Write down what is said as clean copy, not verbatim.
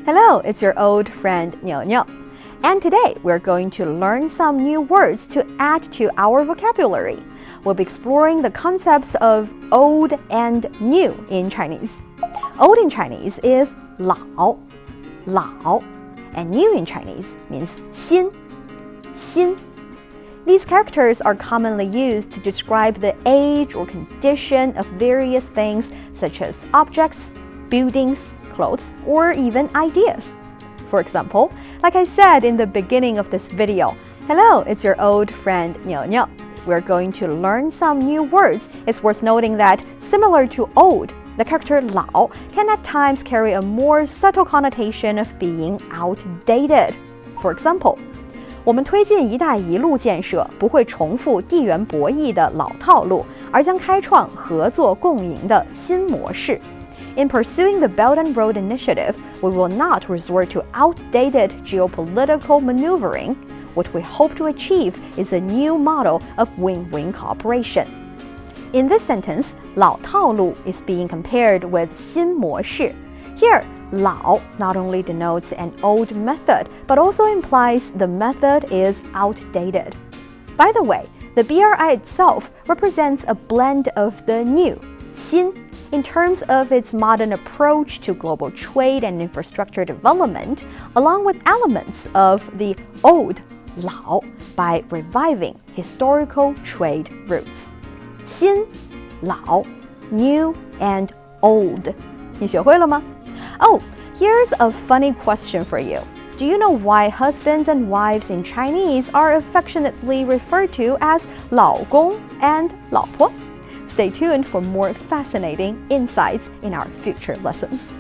Hello, it's your old friend 牛牛. And today we're going to learn some new words to add to our vocabulary. We'll be exploring the concepts of old and new in Chinese. Old in Chinese is 老, and new in Chinese means 新. These characters are commonly used to describe the age or condition of various things such as objects, buildings, clothes, or even ideas. For example, like I said in the beginning of this video, hello, it's your old friend 牛牛. We're going to learn some new words. It's worth noting that, similar to old, the character 老 can at times carry a more subtle connotation of being outdated. For example, 我们推进一带一路建设不会重复地缘博弈的老套路，而将开创合作共赢的新模式。In pursuing the Belt and Road Initiative, we will not resort to outdated geopolitical maneuvering. What we hope to achieve is a new model of win-win cooperation. In this sentence, 老套路 is being compared with 新模式. Here, 老 not only denotes an old method, but also implies the method is outdated. By the way, the BRI itself represents a blend of the new, 新, in terms of its modern approach to global trade and infrastructure development, along with elements of the old, 老, by reviving historical trade routes. 新, 老, new, and old. 你学会了吗? Oh, here's a funny question for you. Do you know why husbands and wives in Chinese are affectionately referred to as 老公 and 老婆? Stay tuned for more fascinating insights in our future lessons.